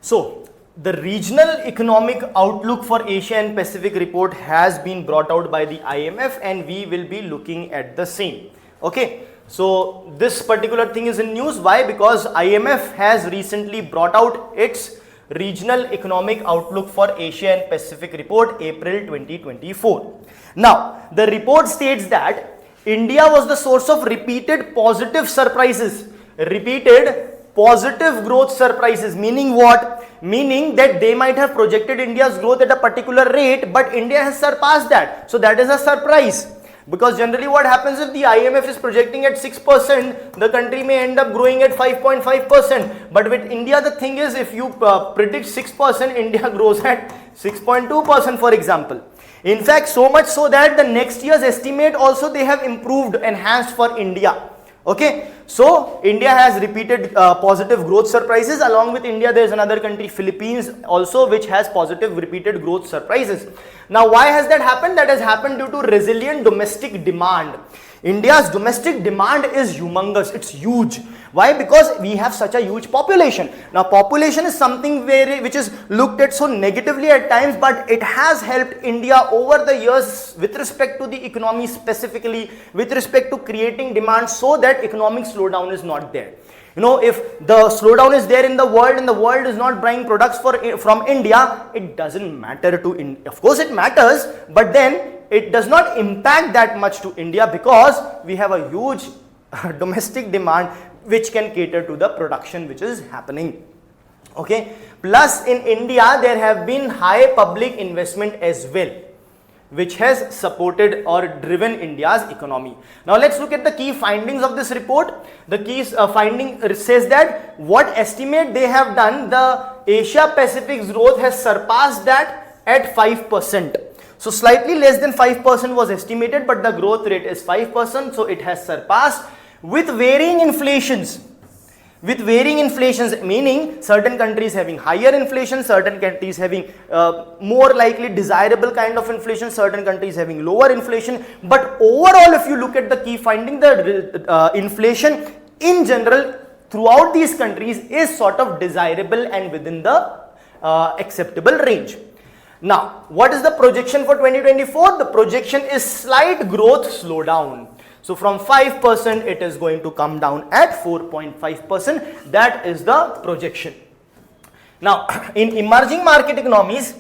So, the regional economic outlook for Asia and Pacific report has been brought out by the IMF, and we will be looking at the same. Okay, so this particular thing is in news. Why? Because IMF has recently brought out its regional economic outlook for Asia and Pacific report, April 2024. Now, the report states that India was the source of repeated positive surprises, repeated positive growth surprises, meaning what? Meaning that they might have projected India's growth at a particular rate, but India has surpassed that. So that is a surprise. Because generally what happens, if the IMF is projecting at 6%, the country may end up growing at 5.5%. But with India, the thing is, if you predict 6%, India grows at 6.2%, for example. In fact, so much so that the next year's estimate also they have improved, enhanced for India. Okay, so India has repeated positive growth surprises. Along with India, there is another country, Philippines, also, which has positive repeated growth surprises. Now, why has that happened? That has happened due to resilient domestic demand. India's domestic demand is humongous. It's huge. Why? Because we have such a huge population. Now, population is something which is looked at so negatively at times, but it has helped India over the years with respect to the economy, specifically with respect to creating demand, so that economic slowdown is not there. You know, if the slowdown is there in the world and the world is not buying products from India, it doesn't matter to India. Of course, it matters, but then it does not impact that much to India, because we have a huge domestic demand which can cater to the production which is happening. Okay. Plus, in India, there have been high public investment as well, which has supported or driven India's economy. Now, let's look at the key findings of this report. The key finding says that what estimate they have done, the Asia Pacific's growth has surpassed that at 5%. So, slightly less than 5% was estimated, but the growth rate is 5%. So, it has surpassed with varying inflations. With varying inflations, meaning certain countries having higher inflation, certain countries having more likely desirable kind of inflation, certain countries having lower inflation. But overall, if you look at the key finding, the inflation in general throughout these countries is sort of desirable and within the acceptable range. Now, what is the projection for 2024? The projection is slight growth slowdown. So, from 5%, it is going to come down at 4.5%. That is the projection. Now, in emerging market economies,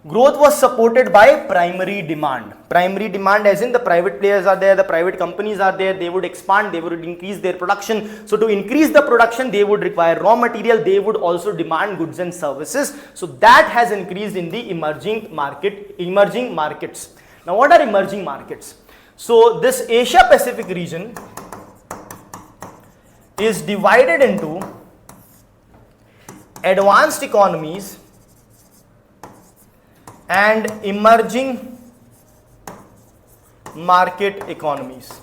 growth was supported by primary demand. Primary demand as in the private players are there, the private companies are there, they would expand, they would increase their production. So, to increase the production, they would require raw material, they would also demand goods and services. So, that has increased in the emerging markets. Now, what are emerging markets? So, this Asia Pacific region is divided into advanced economies and emerging market economies.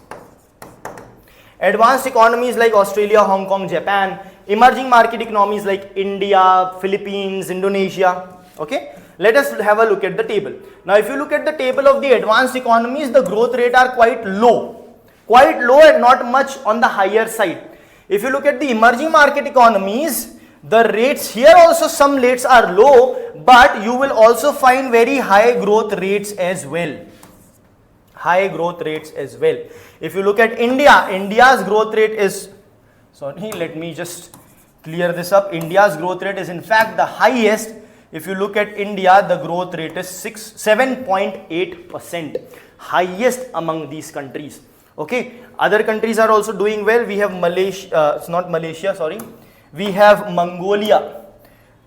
Advanced economies like Australia, Hong Kong, Japan. Emerging market economies like India, Philippines, Indonesia. Okay. Let us have a look at the table. Now, if you look at the table of the advanced economies, the growth rate are quite low and not much on the higher side. If you look at the emerging market economies, the rates here also, some rates are low, but you will also find very high growth rates as well. High growth rates as well. If you look at India, India's growth rate is, sorry, let me just clear this up. India's growth rate is in fact the highest. If you look at India, the growth rate is 7.8%, highest among these countries. Okay, other countries are also doing well. We have Malaysia, it's not Malaysia, sorry. We have Mongolia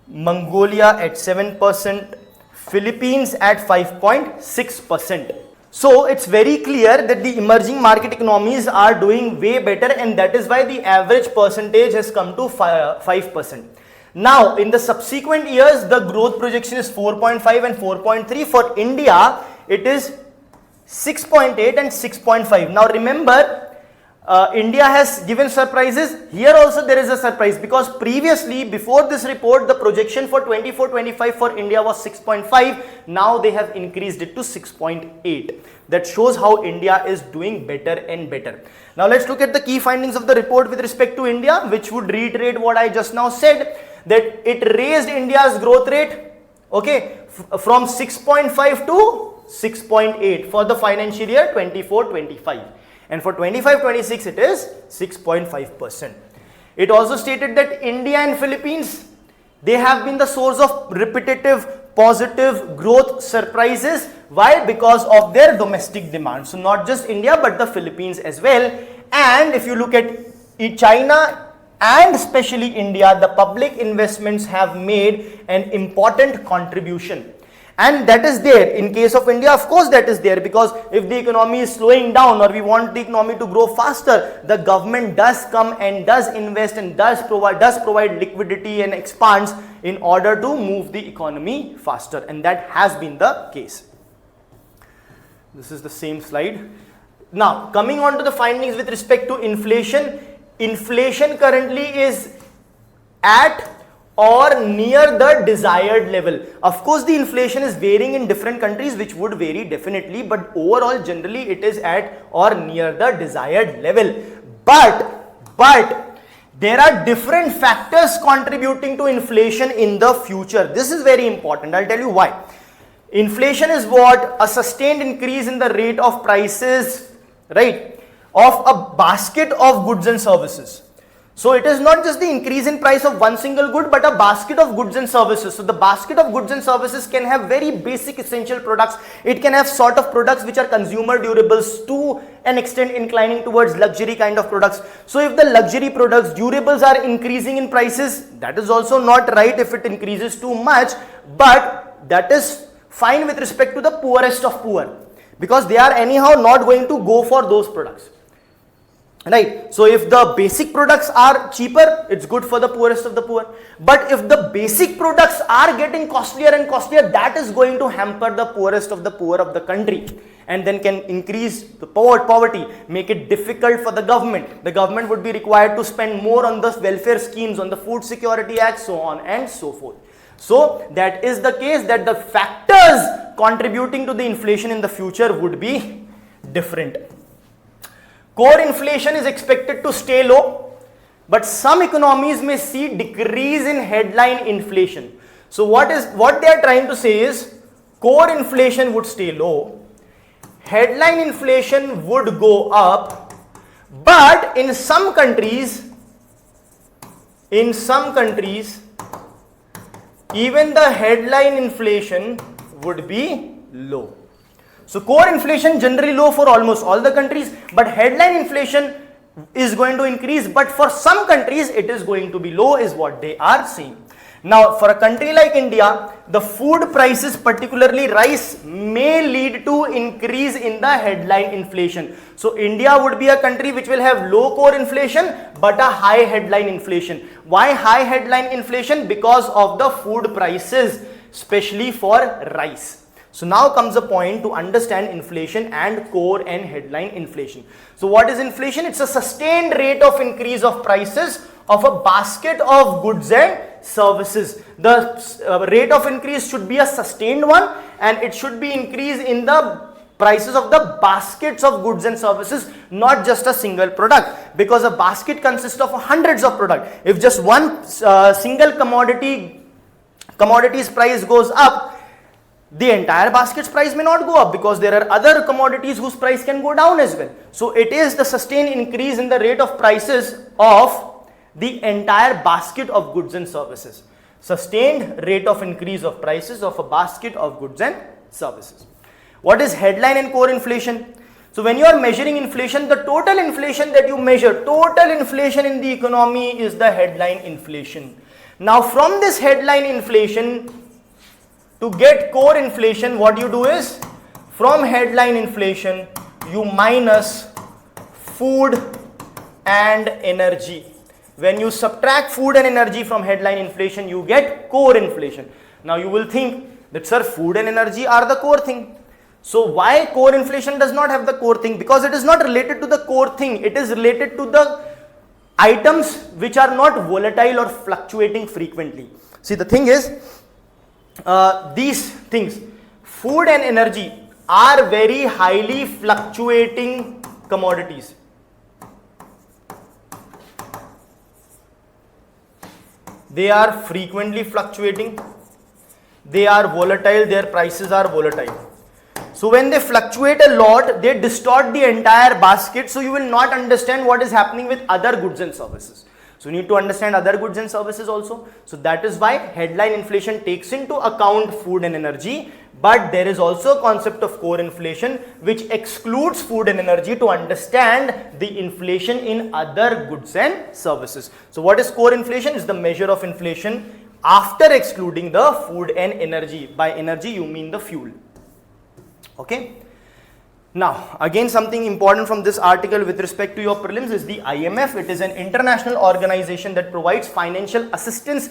at 7%, Philippines at 5.6%. So, it's very clear that the emerging market economies are doing way better, and that is why the average percentage has come to 5%. Now, in the subsequent years, the growth projection is 4.5 and 4.3. For India, it is 6.8 and 6.5. Now, remember, India has given surprises. Here also there is a surprise, because previously, before this report, the projection for 24-25 for India was 6.5. Now, they have increased it to 6.8. That shows how India is doing better and better. Now, let's look at the key findings of the report with respect to India, which would reiterate what I just now said. that it raised India's growth rate, okay, from 6.5 to 6.8 for the financial year 24-25, and for 25-26 it is 6.5%. It also stated that India and Philippines, they have been the source of repetitive positive growth surprises. Why? Because of their domestic demand. So not just India but the Philippines as well. And if you look at China and especially India, the public investments have made an important contribution. And that is there. In case of India, of course that is there, because if the economy is slowing down or we want the economy to grow faster, the government does come and does invest and does provide liquidity and expands in order to move the economy faster, and that has been the case. This is the same slide. Now coming on to the findings with respect to inflation. Inflation currently is at or near the desired level. Of course, the inflation is varying in different countries, which would vary definitely, but overall generally it is at or near the desired level. But there are different factors contributing to inflation in the future. This is very important. I'll tell you why. Inflation is what? A sustained increase in the rate of prices, right, of a basket of goods and services. So it is not just the increase in price of one single good, but a basket of goods and services. So the basket of goods and services can have very basic essential products. It can have sort of products which are consumer durables, to an extent inclining towards luxury kind of products. So if the luxury products, durables, are increasing in prices, that is also not right if it increases too much, but that is fine with respect to the poorest of poor, because they are anyhow not going to go for those products. Right. So if the basic products are cheaper, it's good for the poorest of the poor. But if the basic products are getting costlier and costlier, that is going to hamper the poorest of the poor of the country, and then can increase the poverty, make it difficult for the government. The government would be required to spend more on the welfare schemes, on the Food Security Act, so on and so forth. So that is the case, that the factors contributing to the inflation in the future would be different. Core inflation is expected to stay low, but some economies may see decrease in headline inflation. So what they are trying to say is, core inflation would stay low, headline inflation would go up, but in some countries, even the headline inflation would be low. So core inflation generally low for almost all the countries, but headline inflation is going to increase, but for some countries it is going to be low, is what they are saying. Now for a country like India, the food prices, particularly rice, may lead to increase in the headline inflation. So India would be a country which will have low core inflation but a high headline inflation. Why high headline inflation? Because of the food prices, especially for rice. So now comes a point to understand inflation and core and headline inflation. So what is inflation? It's a sustained rate of increase of prices of a basket of goods and services. The rate of increase should be a sustained one, and it should be increase in the prices of the baskets of goods and services, not just a single product, because a basket consists of hundreds of products. If just one single commodity's price goes up, the entire basket's price may not go up, because there are other commodities whose price can go down as well. So it is the sustained increase in the rate of prices of the entire basket of goods and services. Sustained rate of increase of prices of a basket of goods and services. What is headline and core inflation? So when you are measuring inflation, the total inflation that you measure, total inflation in the economy, is the headline inflation. Now from this headline inflation, to get core inflation, what you do is, from headline inflation you minus food and energy. When you subtract food and energy from headline inflation, you get core inflation. Now you will think that, sir, food and energy are the core thing. So why core inflation does not have the core thing? Because it is not related to the core thing. It is related to the items which are not volatile or fluctuating frequently. See, the thing is, these things, food and energy, are very highly fluctuating commodities. they are frequently fluctuating, they are volatile, their prices are volatile. So when they fluctuate a lot, they distort the entire basket, so you will not understand what is happening with other goods and services. So you need to understand other goods and services also. So that is why headline inflation takes into account food and energy, but there is also a concept of core inflation which excludes food and energy to understand the inflation in other goods and services. So what is core inflation? Is the measure of inflation after excluding the food and energy. By energy you mean the fuel. Okay. Now again, something important from this article with respect to your prelims is the IMF. It is an international organization that provides financial assistance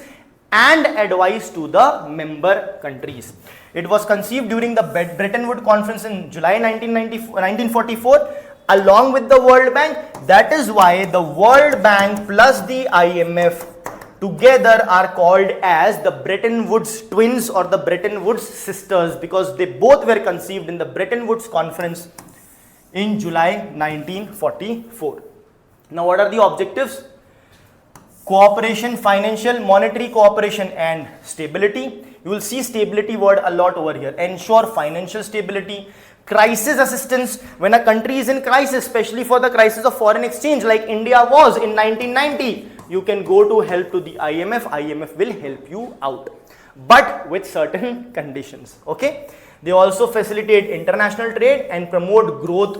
and advice to the member countries. It was conceived during the Bretton Woods Conference in July 1944 along with the World Bank. That is why the World Bank plus the IMF together are called as the Bretton Woods twins or the Bretton Woods sisters, because they both were conceived in the Bretton Woods Conference in July 1944. Now what are the objectives? Cooperation, financial, monetary cooperation and stability. You will see stability word a lot over here. Ensure financial stability. Crisis assistance, when a country is in crisis, especially for the crisis of foreign exchange like India was in 1990, you can go to help to the IMF. IMF will help you out, but with certain conditions. Okay. They also facilitate international trade and promote growth,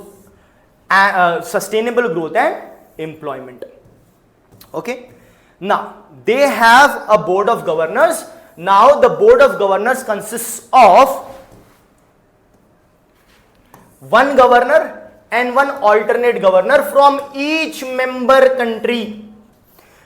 sustainable growth and employment. Okay. Now they have a board of governors. Now the board of governors consists of one governor and one alternate governor from each member country.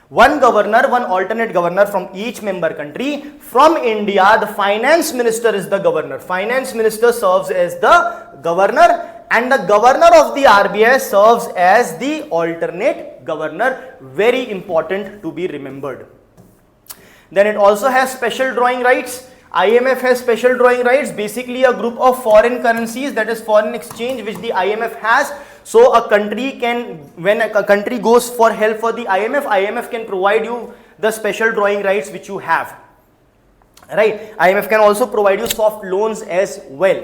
One governor, one alternate governor from each member country. From India, the finance minister is the governor. Finance minister serves as the governor, and the governor of the RBI serves as the alternate governor. Very important to be remembered. Then it also has special drawing rights. IMF has special drawing rights, basically a group of foreign currencies, that is foreign exchange, which the IMF has. So a country can, when a country goes for help for the IMF, IMF can provide you the special drawing rights which you have. Right? IMF can also provide you soft loans as well.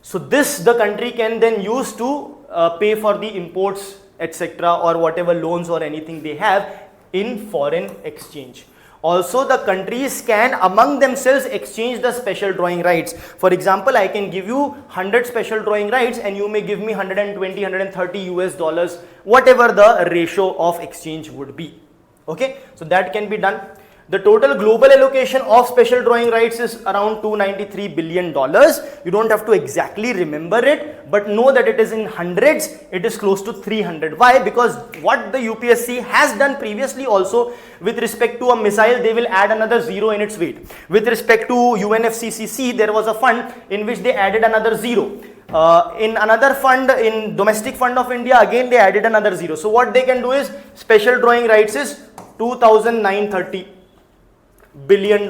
So this the country can then use to pay for the imports, etc., or whatever loans or anything they have in foreign exchange. Also, the countries can among themselves exchange the special drawing rights. For example, I can give you 100 special drawing rights and you may give me 120, 130 US dollars, whatever the ratio of exchange would be. Okay, so that can be done. The total global allocation of special drawing rights is around $293 billion. You don't have to exactly remember it, but know that it is in hundreds, it is close to 300. Why? Because what the UPSC has done previously also, with respect to a missile, they will add another zero in its weight. With respect to UNFCCC, there was a fund in which they added another zero. In another fund, in domestic fund of India, again they added another zero. So what they can do is, special drawing rights is $2,930 billion.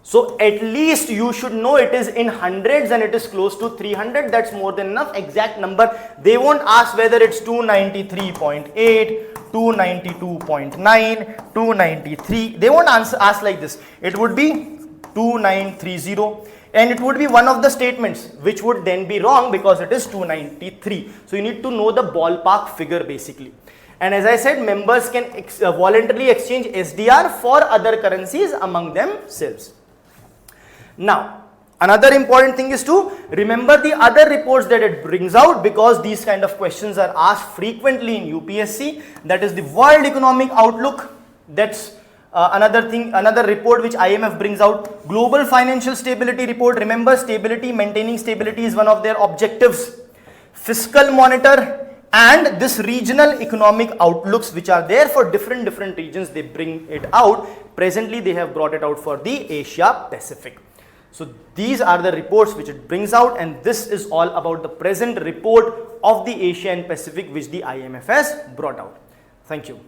So at least you should know it is in hundreds and it is close to 300. That's more than enough. Exact number they won't ask whether it's 293.8, 292.9, 293. They won't ask like this. It would be 2930, and it would be one of the statements which would then be wrong because it is 293. So you need to know the ballpark figure basically. And as I said, members can voluntarily exchange SDR for other currencies among themselves. Now, another important thing is to remember the other reports that it brings out, because these kind of questions are asked frequently in UPSC. That is the World Economic Outlook. That's another report which IMF brings out. Global Financial Stability Report. Remember, stability, maintaining stability is one of their objectives. Fiscal Monitor. And this regional economic outlooks which are there for different regions, they bring it out. Presently they have brought it out for the Asia Pacific. So these are the reports which it brings out, and this is all about the present report of the Asia and Pacific which the IMF has brought out. Thank you.